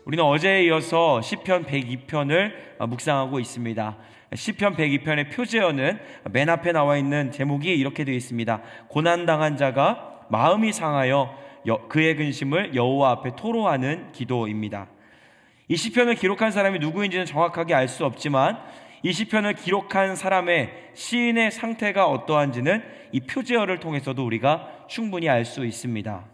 우리는 어제에 이어서 시편 102편을 묵상하고 있습니다. 시편 102편의 표제어는 맨 앞에 나와 있는 제목이 이렇게 되어 있습니다. 고난당한 자가 마음이 상하여 그의 근심을 여호와 앞에 토로하는 기도입니다. 이 시편을 기록한 사람이 누구인지는 정확하게 알 수 없지만 이 시편을 기록한 사람의 시인의 상태가 어떠한지는 이 표제어를 통해서도 우리가 충분히 알 수 있습니다.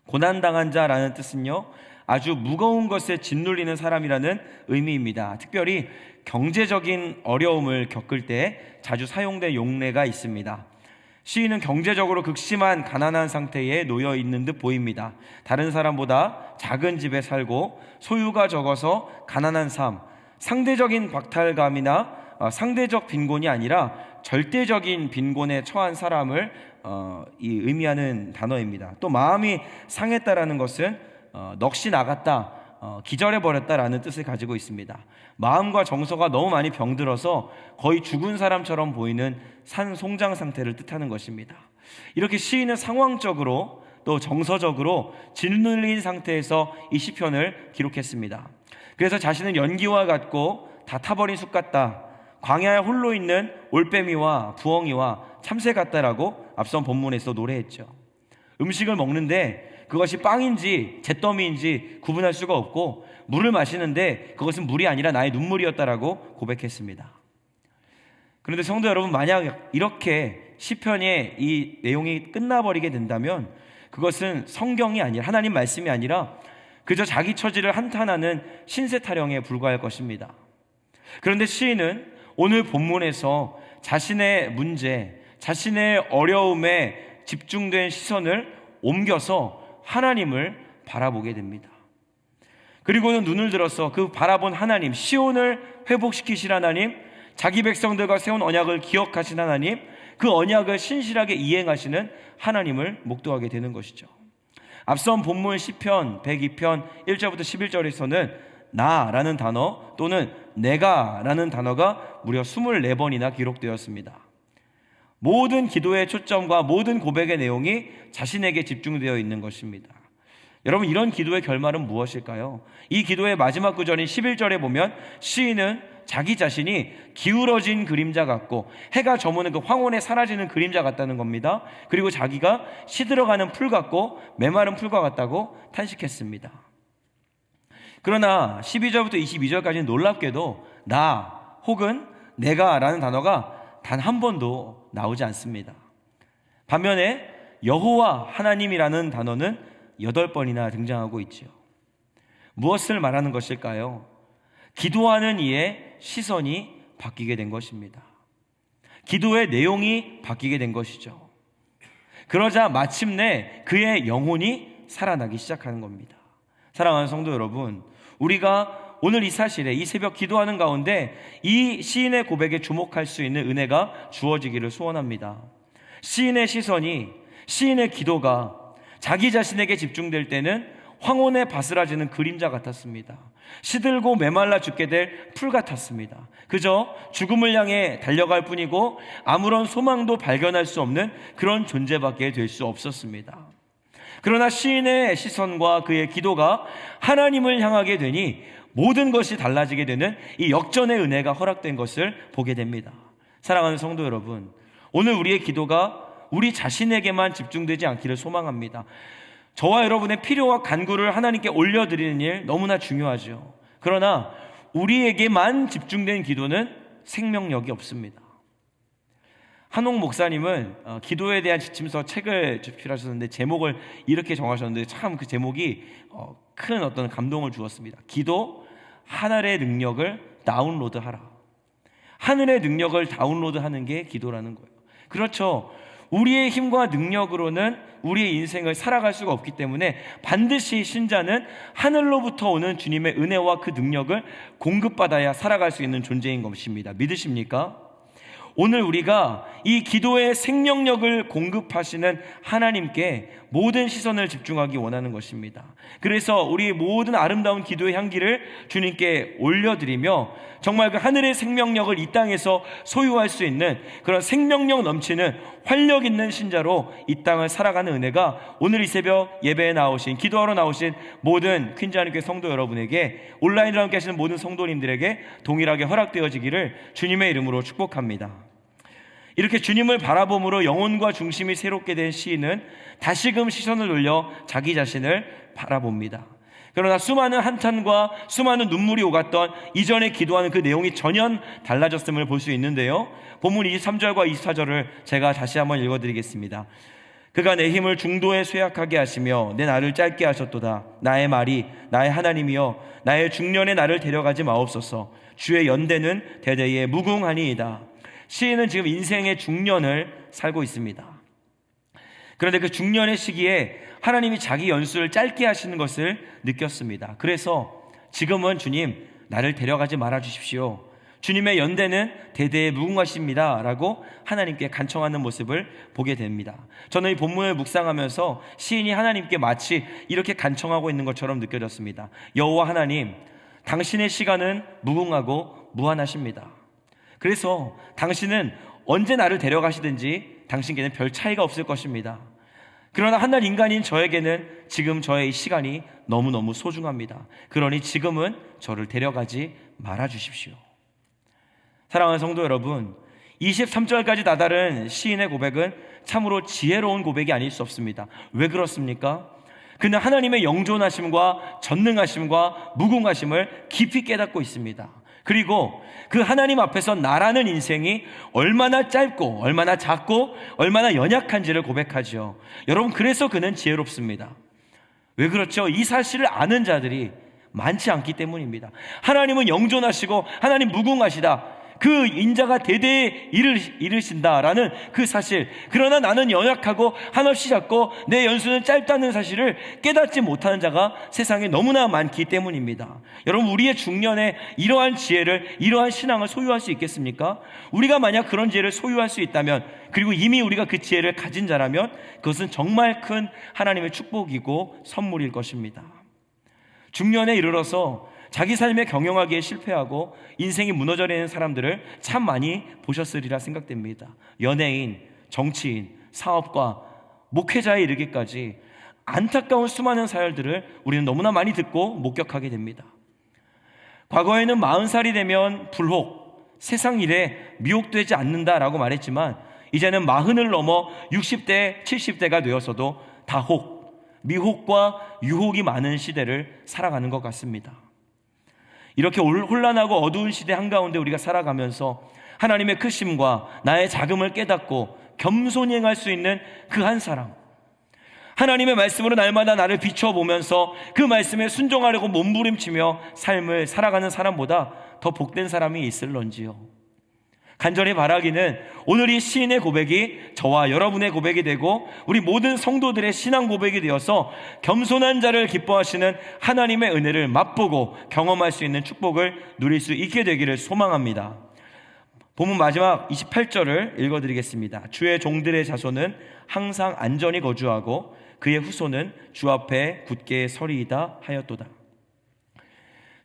고난당한 자라는 뜻은요, 아주 무거운 것에 짓눌리는 사람이라는 의미입니다. 특별히 경제적인 어려움을 겪을 때 자주 사용된 용례가 있습니다. 시인은 경제적으로 극심한 가난한 상태에 놓여 있는 듯 보입니다. 다른 사람보다 작은 집에 살고 소유가 적어서 가난한 삶, 상대적인 박탈감이나 상대적 빈곤이 아니라 절대적인 빈곤에 처한 사람을 의미하는 단어입니다. 또 마음이 상했다라는 것은 넋이 나갔다, 기절해버렸다라는 뜻을 가지고 있습니다. 마음과 정서가 너무 많이 병들어서 거의 죽은 사람처럼 보이는 산송장 상태를 뜻하는 것입니다. 이렇게 시인은 상황적으로 또 정서적으로 짓눌린 상태에서 이 시편을 기록했습니다. 그래서 자신은 연기와 같고 다 타버린 숲 같다, 광야에 홀로 있는 올빼미와 부엉이와 참새 같다라고 앞선 본문에서 노래했죠. 음식을 먹는데 그것이 빵인지 잿더미인지 구분할 수가 없고, 물을 마시는데 그것은 물이 아니라 나의 눈물이었다라고 고백했습니다. 그런데 성도 여러분, 만약 이렇게 시편의 이 내용이 끝나버리게 된다면 그것은 성경이 아니라, 하나님 말씀이 아니라 그저 자기 처지를 한탄하는 신세 타령에 불과할 것입니다. 그런데 시인은 오늘 본문에서 자신의 문제, 자신의 어려움에 집중된 시선을 옮겨서 하나님을 바라보게 됩니다. 그리고는 눈을 들어서 그 바라본 하나님, 시온을 회복시키실 하나님, 자기 백성들과 세운 언약을 기억하신 하나님, 그 언약을 신실하게 이행하시는 하나님을 목도하게 되는 것이죠. 앞선 본문 시편 102편 1절부터 11절에서는 나라는 단어 또는 내가라는 단어가 무려 24번이나 기록되었습니다. 모든 기도의 초점과 모든 고백의 내용이 자신에게 집중되어 있는 것입니다. 여러분, 이런 기도의 결말은 무엇일까요? 이 기도의 마지막 구절인 11절에 보면 시인은 자기 자신이 기울어진 그림자 같고 해가 저무는 그 황혼에 사라지는 그림자 같다는 겁니다. 그리고 자기가 시들어가는 풀 같고 메마른 풀과 같다고 탄식했습니다. 그러나 12절부터 22절까지는 놀랍게도 나 혹은 내가 라는 단어가 단 한 번도 나오지 않습니다. 반면에 여호와 하나님이라는 단어는 8번이나 등장하고 있죠. 무엇을 말하는 것일까요? 기도하는 이의 시선이 바뀌게 된 것입니다. 기도의 내용이 바뀌게 된 것이죠. 그러자 마침내 그의 영혼이 살아나기 시작하는 겁니다. 사랑하는 성도 여러분, 우리가 오늘 이 사실에, 이 새벽 기도하는 가운데 이 시인의 고백에 주목할 수 있는 은혜가 주어지기를 소원합니다. 시인의 시선이, 시인의 기도가 자기 자신에게 집중될 때는 황혼에 바스라지는 그림자 같았습니다. 시들고 메말라 죽게 될 풀 같았습니다. 그저 죽음을 향해 달려갈 뿐이고 아무런 소망도 발견할 수 없는 그런 존재밖에 될 수 없었습니다. 그러나 시인의 시선과 그의 기도가 하나님을 향하게 되니 모든 것이 달라지게 되는 이 역전의 은혜가 허락된 것을 보게 됩니다. 사랑하는 성도 여러분, 오늘 우리의 기도가 우리 자신에게만 집중되지 않기를 소망합니다. 저와 여러분의 필요와 간구를 하나님께 올려드리는 일 너무나 중요하죠. 그러나 우리에게만 집중된 기도는 생명력이 없습니다. 한옥 목사님은 기도에 대한 지침서 책을 집필하셨는데 제목을 이렇게 정하셨는데 참 그 제목이 큰 어떤 감동을 주었습니다. 기도, 하늘의 능력을 다운로드하라. 하늘의 능력을 다운로드하는 게 기도라는 거예요. 그렇죠. 우리의 힘과 능력으로는 우리의 인생을 살아갈 수가 없기 때문에 반드시 신자는 하늘로부터 오는 주님의 은혜와 그 능력을 공급받아야 살아갈 수 있는 존재인 것입니다. 믿으십니까? 오늘 우리가 이 기도의 생명력을 공급하시는 하나님께 모든 시선을 집중하기 원하는 것입니다. 그래서 우리 모든 아름다운 기도의 향기를 주님께 올려드리며 정말 그 하늘의 생명력을 이 땅에서 소유할 수 있는 그런 생명력 넘치는 활력 있는 신자로 이 땅을 살아가는 은혜가 오늘 이 새벽 예배에 나오신, 기도하러 나오신 모든 퀸즈 하나님교회 성도 여러분에게, 온라인으로 함께 하시는 모든 성도님들에게 동일하게 허락되어지기를 주님의 이름으로 축복합니다. 이렇게 주님을 바라봄으로 영혼과 중심이 새롭게 된 시인은 다시금 시선을 돌려 자기 자신을 바라봅니다. 그러나 수많은 한탄과 수많은 눈물이 오갔던 이전에 기도하는 그 내용이 전혀 달라졌음을 볼 수 있는데요, 본문 23절과 24절을 제가 다시 한번 읽어드리겠습니다. 그가 내 힘을 중도에 쇠약하게 하시며 내 날을 짧게 하셨도다. 나의 말이 나의 하나님이여 나의 중년에 나를 데려가지 마옵소서. 주의 연대는 대대에 무궁하니이다. 시인은 지금 인생의 중년을 살고 있습니다. 그런데 그 중년의 시기에 하나님이 자기 연수를 짧게 하시는 것을 느꼈습니다. 그래서 지금은 주님, 나를 데려가지 말아 주십시오. 주님의 연대는 대대에 무궁하십니다 라고 하나님께 간청하는 모습을 보게 됩니다. 저는 이 본문을 묵상하면서 시인이 하나님께 마치 이렇게 간청하고 있는 것처럼 느껴졌습니다. 여호와 하나님, 당신의 시간은 무궁하고 무한하십니다. 그래서 당신은 언제 나를 데려가시든지 당신께는 별 차이가 없을 것입니다. 그러나 한낱 인간인 저에게는 지금 저의 이 시간이 너무너무 소중합니다. 그러니 지금은 저를 데려가지 말아 주십시오. 사랑하는 성도 여러분, 23절까지 다다른 시인의 고백은 참으로 지혜로운 고백이 아닐 수 없습니다. 왜 그렇습니까? 그는 하나님의 영존하심과 전능하심과 무궁하심을 깊이 깨닫고 있습니다. 그리고 그 하나님 앞에서 나라는 인생이 얼마나 짧고 얼마나 작고 얼마나 연약한지를 고백하죠. 여러분, 그래서 그는 지혜롭습니다. 왜 그렇죠? 이 사실을 아는 자들이 많지 않기 때문입니다. 하나님은 영존하시고 하나님 무궁하시다, 그 인자가 대대에 이르신다라는 그 사실, 그러나 나는 연약하고 한없이 작고 내 연수는 짧다는 사실을 깨닫지 못하는 자가 세상에 너무나 많기 때문입니다. 여러분, 우리의 중년에 이러한 지혜를, 이러한 신앙을 소유할 수 있겠습니까? 우리가 만약 그런 지혜를 소유할 수 있다면, 그리고 이미 우리가 그 지혜를 가진 자라면 그것은 정말 큰 하나님의 축복이고 선물일 것입니다. 중년에 이르러서 자기 삶에 경영하기에 실패하고 인생이 무너져내는 사람들을 참 많이 보셨으리라 생각됩니다. 연예인, 정치인, 사업가, 목회자에 이르기까지 안타까운 수많은 사연들을 우리는 너무나 많이 듣고 목격하게 됩니다. 과거에는 40살이 되면 불혹, 세상 일에 미혹되지 않는다라고 말했지만 이제는 40을 넘어 60대, 70대가 되어서도 다혹, 미혹과 유혹이 많은 시대를 살아가는 것 같습니다. 이렇게 혼란하고 어두운 시대 한가운데 우리가 살아가면서 하나님의 크심과 나의 작음을 깨닫고 겸손히 행할 수 있는 그 한 사람, 하나님의 말씀으로 날마다 나를 비춰보면서 그 말씀에 순종하려고 몸부림치며 삶을 살아가는 사람보다 더 복된 사람이 있을런지요. 간절히 바라기는 오늘 이 시인의 고백이 저와 여러분의 고백이 되고 우리 모든 성도들의 신앙 고백이 되어서 겸손한 자를 기뻐하시는 하나님의 은혜를 맛보고 경험할 수 있는 축복을 누릴 수 있게 되기를 소망합니다. 본문 마지막 28절을 읽어드리겠습니다. 주의 종들의 자손은 항상 안전히 거주하고 그의 후손은 주 앞에 굳게 서리이다 하였도다.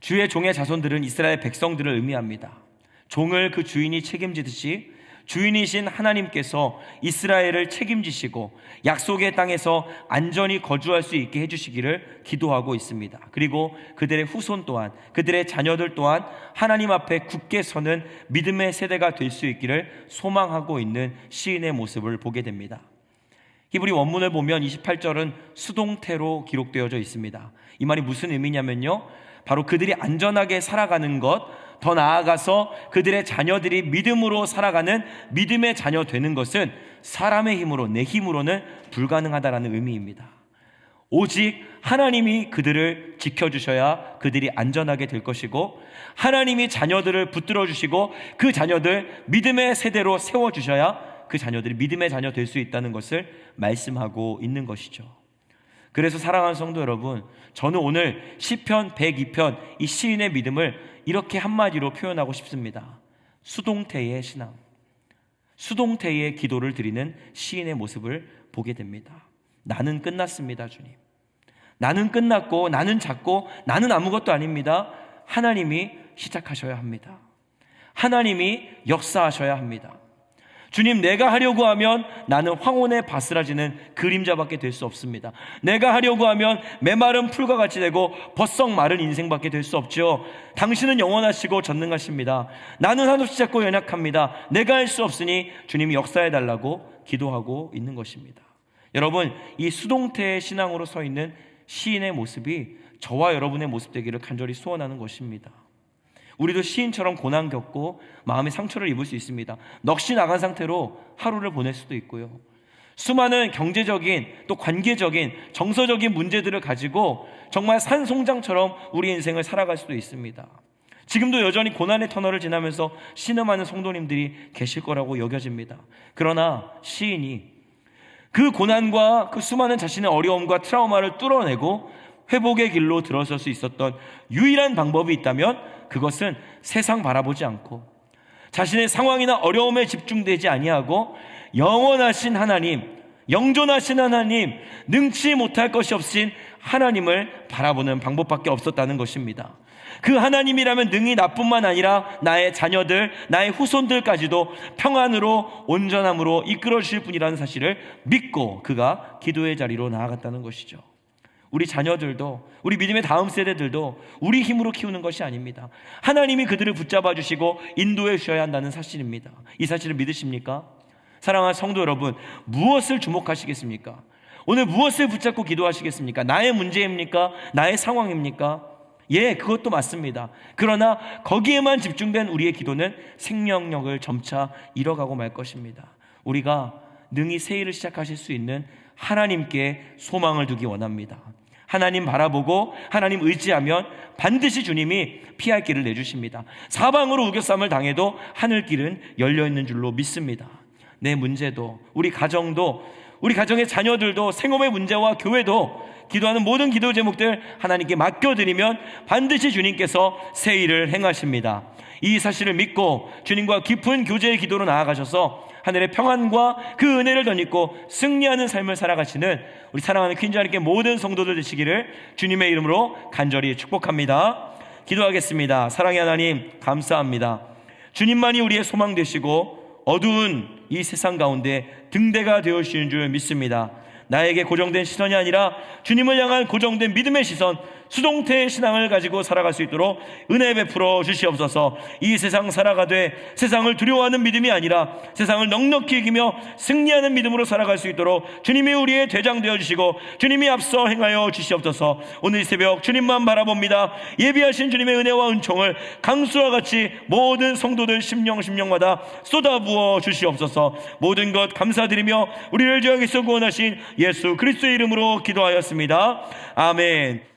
주의 종의 자손들은 이스라엘 백성들을 의미합니다. 종을 그 주인이 책임지듯이 주인이신 하나님께서 이스라엘을 책임지시고 약속의 땅에서 안전히 거주할 수 있게 해주시기를 기도하고 있습니다. 그리고 그들의 후손 또한, 그들의 자녀들 또한 하나님 앞에 굳게 서는 믿음의 세대가 될 수 있기를 소망하고 있는 시인의 모습을 보게 됩니다. 히브리 원문을 보면 28절은 수동태로 기록되어져 있습니다. 이 말이 무슨 의미냐면요, 바로 그들이 안전하게 살아가는 것, 더 나아가서 그들의 자녀들이 믿음으로 살아가는 믿음의 자녀 되는 것은 사람의 힘으로, 내 힘으로는 불가능하다라는 의미입니다. 오직 하나님이 그들을 지켜주셔야 그들이 안전하게 될 것이고, 하나님이 자녀들을 붙들어 주시고 그 자녀들 믿음의 세대로 세워주셔야 그 자녀들이 믿음의 자녀 될 수 있다는 것을 말씀하고 있는 것이죠. 그래서 사랑하는 성도 여러분, 저는 오늘 시편 102편 이 시인의 믿음을 이렇게 한마디로 표현하고 싶습니다. 수동태의 신앙, 수동태의 기도를 드리는 시인의 모습을 보게 됩니다. 나는 끝났습니다, 주님. 나는 끝났고, 나는 작고, 나는 아무것도 아닙니다. 하나님이 시작하셔야 합니다. 하나님이 역사하셔야 합니다. 주님, 내가 하려고 하면 나는 황혼에 바스라지는 그림자밖에 될 수 없습니다. 내가 하려고 하면 메마른 풀과 같이 되고 버썩 마른 인생밖에 될 수 없죠. 당신은 영원하시고 전능하십니다. 나는 한없이 작고 연약합니다. 내가 할 수 없으니 주님이 역사해달라고 기도하고 있는 것입니다. 여러분, 이 수동태의 신앙으로 서 있는 시인의 모습이 저와 여러분의 모습 되기를 간절히 소원하는 것입니다. 우리도 시인처럼 고난 겪고 마음의 상처를 입을 수 있습니다. 넋이 나간 상태로 하루를 보낼 수도 있고요. 수많은 경제적인 또 관계적인 정서적인 문제들을 가지고 정말 산송장처럼 우리 인생을 살아갈 수도 있습니다. 지금도 여전히 고난의 터널을 지나면서 신음하는 성도님들이 계실 거라고 여겨집니다. 그러나 시인이 그 고난과 그 수많은 자신의 어려움과 트라우마를 뚫어내고 회복의 길로 들어설 수 있었던 유일한 방법이 있다면 그것은 세상 바라보지 않고 자신의 상황이나 어려움에 집중되지 아니하고 영원하신 하나님, 영존하신 하나님, 능치 못할 것이 없으신 하나님을 바라보는 방법밖에 없었다는 것입니다. 그 하나님이라면 능히 나뿐만 아니라 나의 자녀들, 나의 후손들까지도 평안으로 온전함으로 이끌어 주실 분이라는 사실을 믿고 그가 기도의 자리로 나아갔다는 것이죠. 우리 자녀들도, 우리 믿음의 다음 세대들도 우리 힘으로 키우는 것이 아닙니다. 하나님이 그들을 붙잡아 주시고 인도해 주셔야 한다는 사실입니다. 이 사실을 믿으십니까? 사랑하는 성도 여러분, 무엇을 주목하시겠습니까? 오늘 무엇을 붙잡고 기도하시겠습니까? 나의 문제입니까? 나의 상황입니까? 예, 그것도 맞습니다. 그러나 거기에만 집중된 우리의 기도는 생명력을 점차 잃어가고 말 것입니다. 우리가 능히 새 일을 시작하실 수 있는 하나님께 소망을 두기 원합니다. 하나님 바라보고 하나님 의지하면 반드시 주님이 피할 길을 내주십니다. 사방으로 우겨쌈을 당해도 하늘길은 열려있는 줄로 믿습니다. 내 문제도, 우리 가정도, 우리 가정의 자녀들도, 생업의 문제와 교회도 기도하는 모든 기도 제목들 하나님께 맡겨드리면 반드시 주님께서 새 일을 행하십니다. 이 사실을 믿고 주님과 깊은 교제의 기도로 나아가셔서 하늘의 평안과 그 은혜를 덧입고 승리하는 삶을 살아가시는 우리 사랑하는 퀸즈 하나님께 모든 성도들 되시기를 주님의 이름으로 간절히 축복합니다. 기도하겠습니다. 사랑의 하나님, 감사합니다. 주님만이 우리의 소망 되시고 어두운 이 세상 가운데 등대가 되어주시는 줄 믿습니다. 나에게 고정된 시선이 아니라 주님을 향한 고정된 믿음의 시선, 수동태의 신앙을 가지고 살아갈 수 있도록 은혜 베풀어 주시옵소서. 이 세상 살아가되 세상을 두려워하는 믿음이 아니라 세상을 넉넉히 이기며 승리하는 믿음으로 살아갈 수 있도록 주님이 우리의 대장 되어주시고 주님이 앞서 행하여 주시옵소서. 오늘 이 새벽 주님만 바라봅니다. 예비하신 주님의 은혜와 은총을 강수와 같이 모든 성도들 심령마다 쏟아부어 주시옵소서. 모든 것 감사드리며 우리를 죄악에서 구원하신 예수 그리스도의 이름으로 기도하였습니다. 아멘.